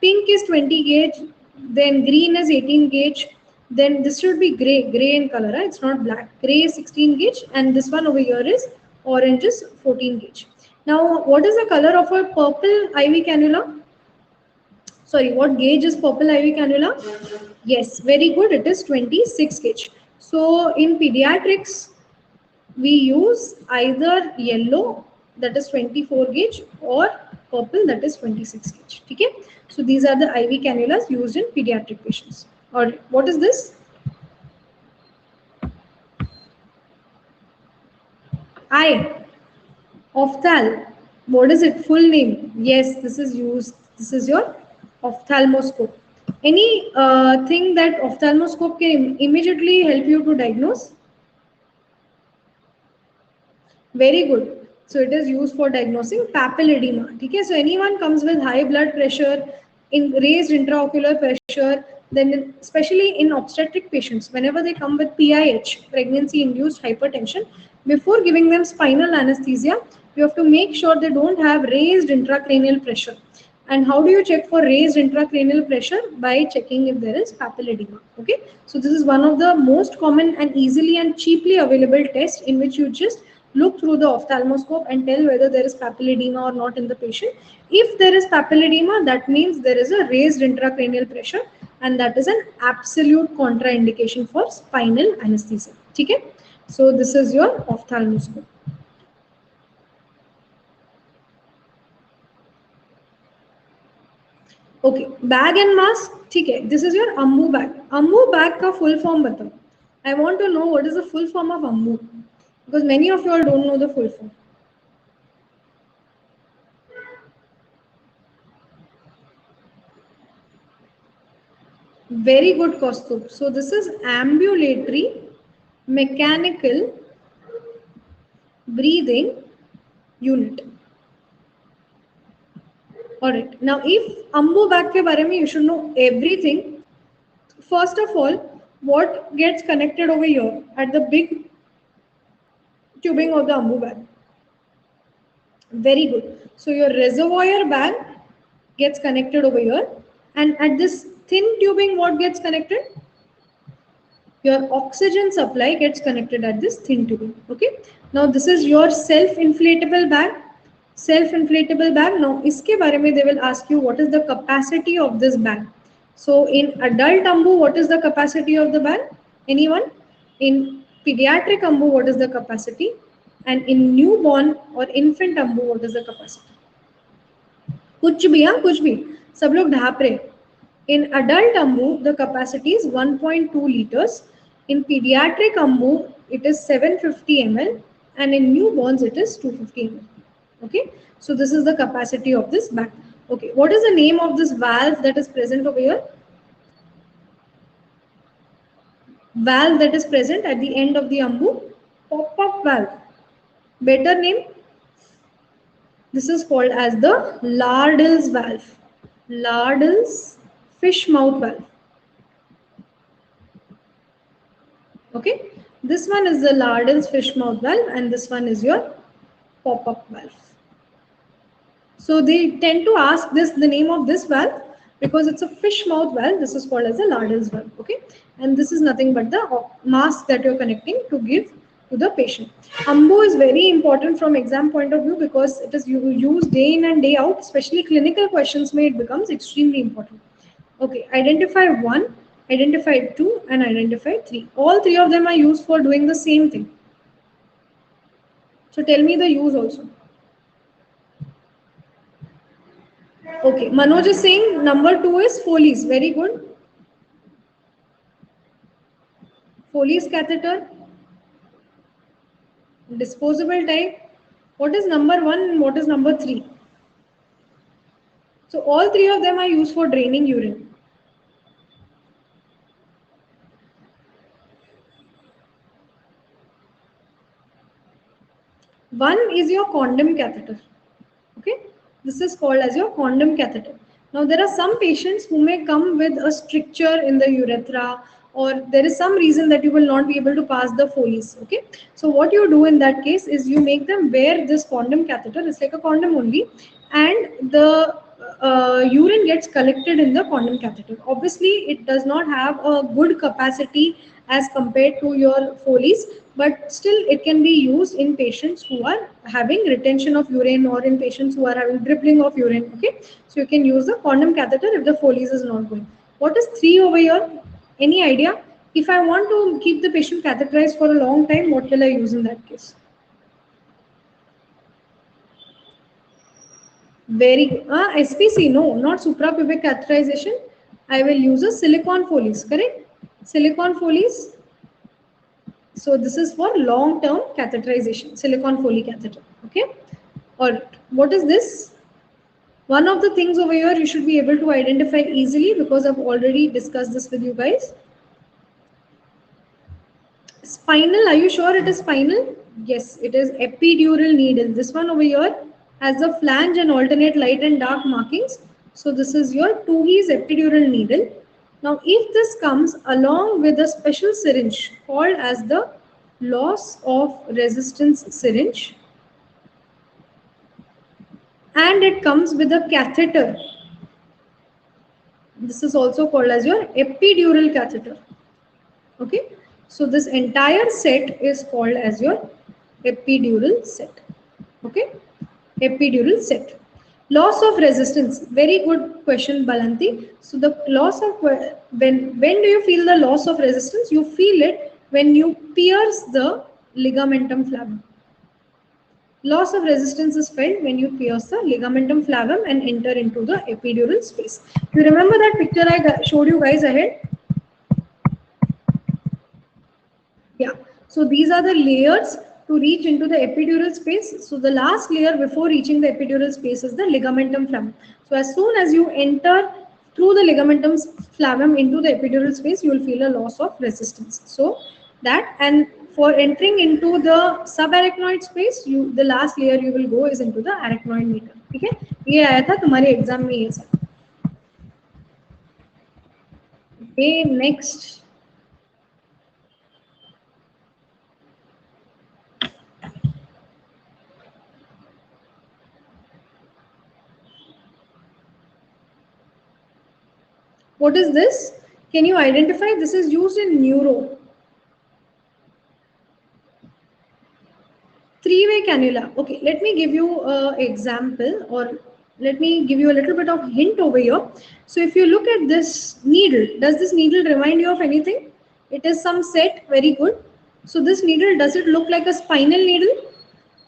pink is 20 gauge, then green is 18 gauge, then this should be gray in color, right? It's not black. Gray is 16 gauge and this one over here is orange is 14 gauge. Now what is the color of a purple IV cannula? Sorry, what gauge is purple IV cannula? Yes, very good. It is 26 gauge. So in pediatrics, we use either yellow, that is 24 gauge, or purple, that is 26 gauge. Okay? So these are the IV cannulas used in pediatric patients. Or what is this? Ophthal. What is it? Full name? Yes, this is used. This is your ophthalmoscope. Any thing that ophthalmoscope can immediately help you to diagnose? Very good. So it is used for diagnosing papilledema. Okay? So anyone comes with high blood pressure, raised intraocular pressure, then especially in obstetric patients, whenever they come with PIH, pregnancy-induced hypertension, before giving them spinal anesthesia, you have to make sure they don't have raised intracranial pressure. And how do you check for raised intracranial pressure? By checking if there is papilledema. Okay, so this is one of the most common and easily and cheaply available tests in which you just look through the ophthalmoscope and tell whether there is papilledema or not in the patient. If there is papilledema, that means there is a raised intracranial pressure, and that is an absolute contraindication for spinal anesthesia. Okay, so this is your ophthalmoscope. Okay, bag and mask, ठीक है. This is your Ambu bag. Ambu bag का full form बताओ. I want to know what is the full form of Ambu, because many of you all don't know the full form. Very good, Kaustubh. So this is ambulatory mechanical breathing unit. Alright. Now, if Ambu bag ke bare mein you should know everything. First of all, what gets connected over here at the big tubing of the Ambu bag? Very good. So your reservoir bag gets connected over here, and at this thin tubing, what gets connected? Your oxygen supply gets connected at this thin tubing. Okay. Now this is your self-inflatable bag. Self-inflatable bag. Now, iske bare mein they will ask you what is the capacity of this bag. So in adult Ambu, what is the capacity of the bag? Anyone? In pediatric Ambu, what is the capacity? And in newborn or infant Ambu, what is the capacity? कुछ भी, हाँ कुछ भी, सब लोग ढाप रहे. In adult Ambu, the capacity is 1.2 liters. In pediatric Ambu, it is 750 ml, and in newborns, it is 250 ml. Okay, so this is the capacity of this bag. Okay, what is the name of this valve that is present over here? Valve that is present at the end of the Ambu? Pop-up valve. Better name? This is called as the Lardle's valve. Lardle's fish mouth valve. Okay, this one is the Lardle's fish mouth valve, and this one is your pop-up valve. So they tend to ask this, the name of this valve, because it's a fish mouth valve. This is called as a Lardle's valve. Okay, and this is nothing but the mask that you're connecting to give to the patient. Ambu is very important from exam point of view because it is used day in and day out, especially clinical questions may it becomes extremely important. Okay, identify 1, identify 2, and identify 3. All 3 of them are used for doing the same thing. So tell me the use also. Okay, Manoj is saying number 2 is Foley's. Very good. Foley's catheter, disposable type. What is number 1 and what is number 3? So all 3 of them are used for draining urine. One is your condom catheter. Okay, this is called as your condom catheter. Now there are some patients who may come with a stricture in the urethra, or there is some reason that you will not be able to pass the Foley's. Okay, so what you do in that case is you make them wear this condom catheter. It's like a condom only, and the urine gets collected in the condom catheter. Obviously, it does not have a good capacity as compared to your Foley's, but still it can be used in patients who are having retention of urine or in patients who are having dribbling of urine. Okay, so you can use the condom catheter if the Foley's is not going. What is 3 over here? Any idea? If I want to keep the patient catheterized for a long time, what will I use in that case? Very good. SPC, no, not suprapubic catheterization. I will use a silicone Foley's, correct? Silicone Foley's. So this is for long-term catheterization, silicone Foley catheter. Okay. Or what is this? One of the things over here you should be able to identify easily because I've already discussed this with you guys. Spinal, are you sure it is spinal? Yes, it is epidural needle. This one over here has the flange and alternate light and dark markings. So this is your Toohey's epidural needle. Now, if this comes along with a special syringe called as the loss of resistance syringe, and it comes with a catheter. This is also called as your epidural catheter. Okay, so this entire set is called as your epidural set. Okay, epidural set. Loss of resistance. Very good question, Balanti. So the loss of when do you feel the loss of resistance? You feel it when you pierce the ligamentum flavum. Loss of resistance is felt when you pierce the ligamentum flavum and enter into the epidural space. You remember that picture I showed you guys ahead? Yeah. So these are the layers to reach into the epidural space. So the last layer before reaching the epidural space is the ligamentum flavum. So as soon as you enter through the ligamentum flavum into the epidural space, you will feel a loss of resistance. So that, and for entering into the subarachnoid space, the last layer you will go is into the arachnoid meter. ठीक है? ये आया था तुम्हारे exam में ये सब. Okay, next. What is this? Can you identify? This is used in neuro. Three-way cannula. Okay, let me give you an example, or let me give you a little bit of hint over here. So if you look at this needle, does this needle remind you of anything? It is some set, very good. So this needle, does it look like a spinal needle?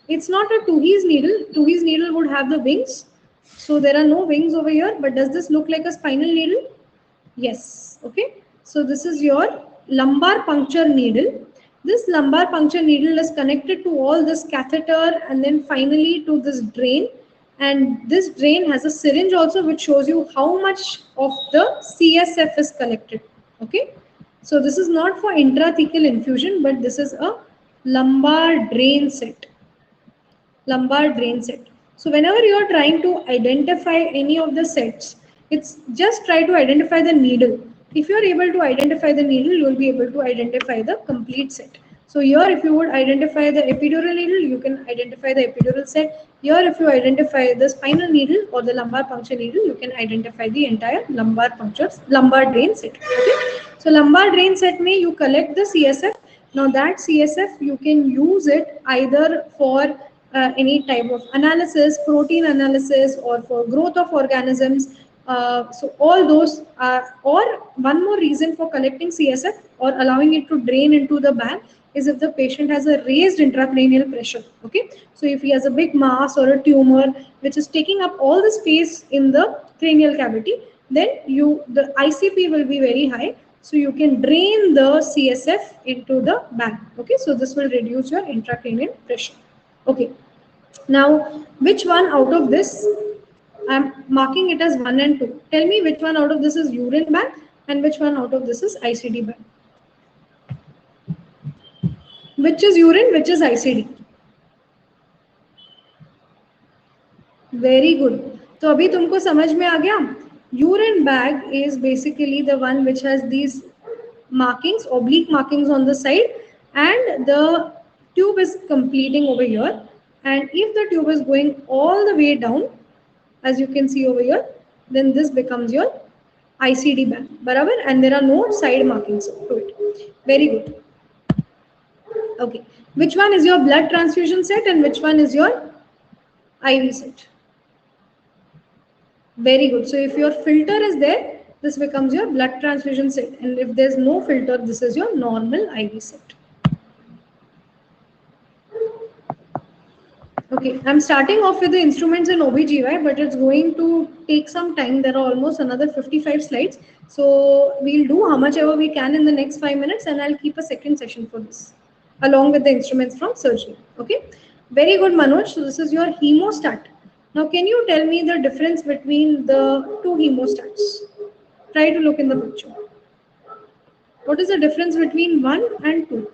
It's not a Tuhi's needle. Tuhi's needle would have the wings. So there are no wings over here, but does this look like a spinal needle? Yes. Okay. So this is your lumbar puncture needle. This lumbar puncture needle is connected to all this catheter and then finally to this drain. And this drain has a syringe also, which shows you how much of the CSF is collected. Okay. So this is not for intrathecal infusion, but this is a lumbar drain set. Lumbar drain set. So whenever you are trying to identify any of the sets, it's just try to identify the needle. If you are able to identify the needle, you will be able to identify the complete set. So here, if you would identify the epidural needle, you can identify the epidural set. Here, if you identify the spinal needle or the lumbar puncture needle, you can identify the entire lumbar drain set. Okay? So lumbar drain set may you collect the CSF. Now that CSF, you can use it either for any type of analysis, protein analysis, or for growth of organisms. So all those are, or one more reason for collecting CSF or allowing it to drain into the bag is if the patient has a raised intracranial pressure. Okay, so if he has a big mass or a tumor which is taking up all the space in the cranial cavity, then the ICP will be very high. So you can drain the CSF into the bag. Okay, so this will reduce your intracranial pressure. Okay, now which one out of this, I'm marking it as 1 and 2. Tell me which one out of this is urine bag and which one out of this is ICD bag. Which is urine, which is ICD? Very good. तो अभी तुमको समझ में आ गया? Urine bag is basically the one which has these markings, oblique markings on the side, and the tube is completing over here. And if the tube is going all the way down, as you can see over here, then this becomes your ICD bag, barabar, and there are no side markings to it. Very good. Okay, which one is your blood transfusion set and which one is your IV set? Very good. So if your filter is there, this becomes your blood transfusion set, and if there's no filter, this is your normal IV set. Okay, I'm starting off with the instruments in OBGY, but it's going to take some time. There are almost another 55 slides. So we'll do how much ever we can in the next 5 minutes, and I'll keep a second session for this, along with the instruments from surgery. Okay, very good, Manoj. So this is your hemostat. Now, can you tell me the difference between the two hemostats? Try to look in the picture. What is the difference between 1 and 2?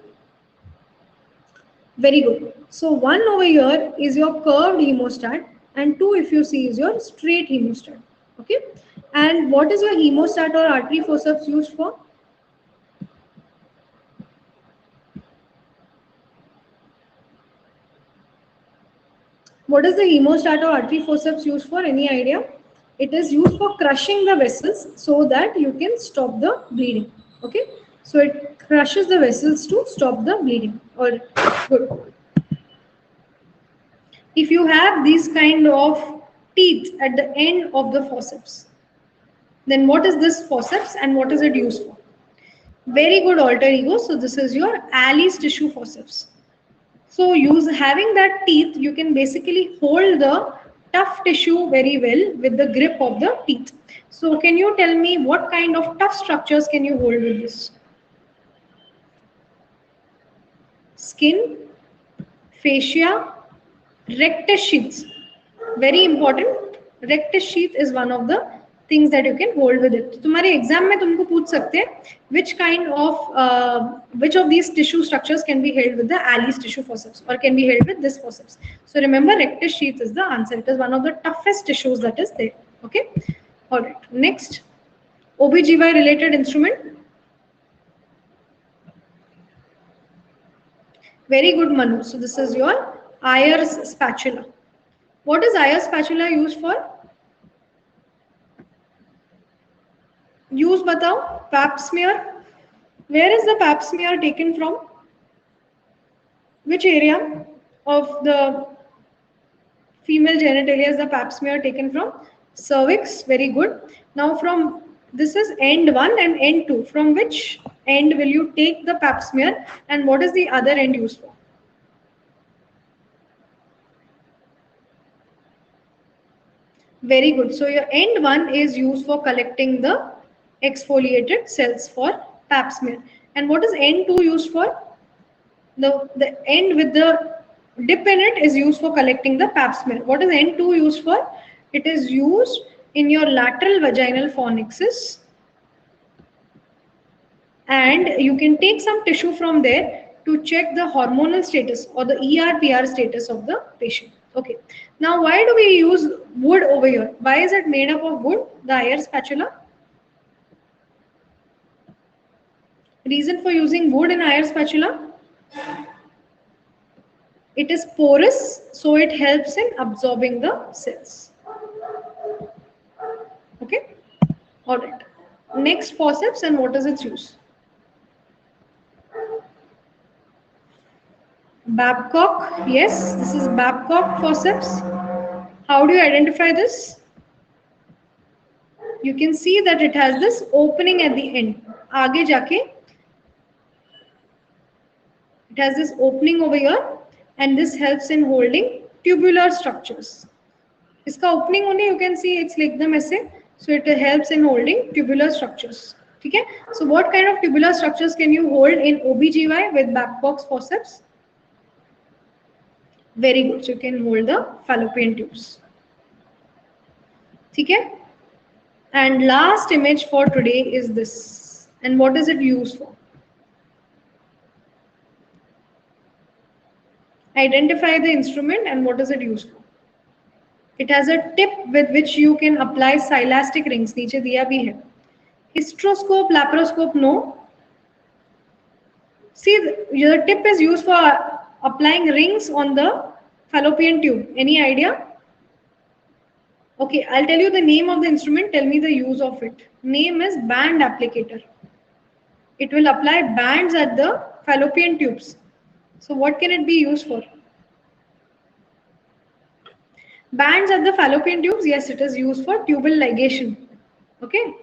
Very good. So 1 over here is your curved hemostat, and 2, if you see, is your straight hemostat. Okay. And what is your hemostat or artery forceps used for? What is the hemostat or artery forceps used for? Any idea? It is used for crushing the vessels so that you can stop the bleeding. Okay, so it crushes the vessels to stop the bleeding. Or good. If you have these kind of teeth at the end of the forceps, then what is this forceps and what is it used for? Very good, alter ego. So this is your Alice tissue forceps. So having that teeth, you can basically hold the tough tissue very well with the grip of the teeth. So can you tell me what kind of tough structures can you hold with this? Skin, fascia, rectus sheaths. Very important. Rectus sheath is one of the things that you can hold with it. तुम्हारे exam में तुमको पूछ सकते हैं which of these tissue structures can be held with the Alice tissue forceps or can be held with this forceps. So remember, rectus sheath is the answer. It is one of the toughest tissues that is there. Okay. All right. Next, OBGY related instrument. Very good, Manu. So this is your Ayer's spatula. What is Ayer's spatula used for? Use batao. Pap smear. Where is the pap smear taken from? Which area of the female genitalia is the pap smear taken from? Cervix. Very good. Now from this is end 1 and end 2. From which end will you take the pap smear and what is the other end used for? Very good. So your end 1 is used for collecting the exfoliated cells for pap smear. And what is end 2 used for? The end with the dip in it is used for collecting the pap smear. What is end 2 used for? It is used in your lateral vaginal fornixes. And you can take some tissue from there to check the hormonal status or the ER/PR status of the patient. Okay. Now, why do we use wood over here? Why is it made up of wood, the Ayer's spatula? Reason for using wood in Ayer's spatula? It is porous, so it helps in absorbing the cells. Okay. All right. Next, forceps and what is its use? Babcock, yes, this is Babcock forceps. How do you identify this? You can see that it has this opening at the end. Aage jaake, it has this opening over here and this helps in holding tubular structures. Iska opening only you can see it's like them aise. So it helps in holding tubular structures. Okay? So what kind of tubular structures can you hold in OBGY with Babcock's forceps? Very good. So you can hold the fallopian tubes. Okay? And last image for today is this. And what is it used for? Identify the instrument and what is it used for? It has a tip with which you can apply silastic rings. नीचे दिया भी है. Hysteroscope, laparoscope, no. See, the tip is used for applying rings on the fallopian tube. Any idea? Okay, I'll tell you the name of the instrument. Tell me the use of it. Name is band applicator. It will apply bands at the fallopian tubes. So what can it be used for? Bands at the fallopian tubes, yes, it is used for tubal ligation. Okay,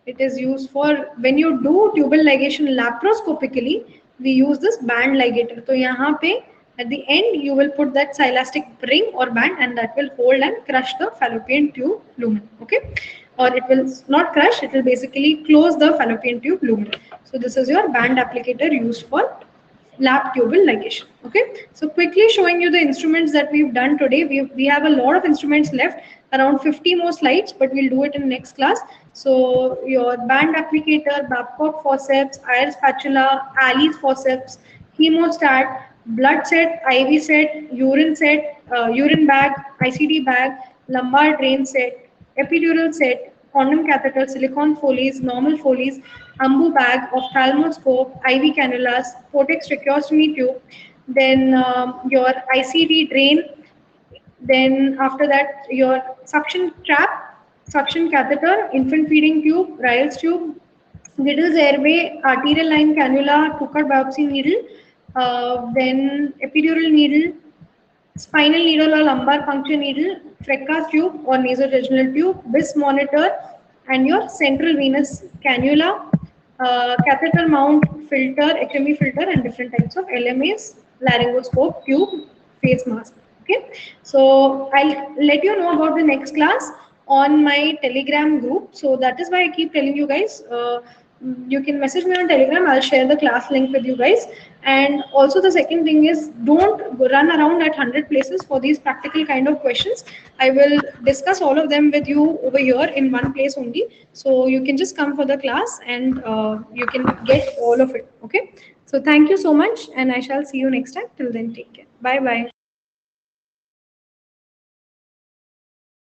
it is used for when you do tubal ligation laparoscopically, we use this band ligator. So yahan pe at the end you will put that silastic ring or band and that will hold and crush the fallopian tube lumen. Okay, or it will not crush, it will basically close the fallopian tube lumen. So this is your band applicator used for lap tubal ligation. Okay, so quickly showing you the instruments that we've done today. We have a lot of instruments left, around 50 more slides, but we'll do it in next class. So your band applicator, Babcock forceps, Ayer's spatula, Alice forceps, hemostat, blood set, IV set, urine bag, ICD bag, lumbar drain set, epidural set, condom catheter, silicone Foley's, normal Foley's, ambu bag, ophthalmoscope, IV cannulas, Cortex tracheostomy tube, then your ICD drain, Then after that, your suction trap, suction catheter, infant feeding tube, Ryle's tube, Needles airway, arterial line cannula, Touquet biopsy needle, then epidural needle, spinal needle or lumbar puncture needle, Frecka tube or nasovaginal tube, BIS monitor, and your central venous cannula, catheter mount filter, HME filter, and different types of LMAs, laryngoscope, tube, face mask. Okay, so I'll let you know about the next class on my Telegram group. So that is why I keep telling you guys. You can message me on Telegram. I'll share the class link with you guys. And also the second thing is, don't run around at 100 places for these practical kind of questions. I will discuss all of them with you over here in one place only. So you can just come for the class and you can get all of it. Okay. So thank you so much, and I shall see you next time. Till then, take care. Bye bye.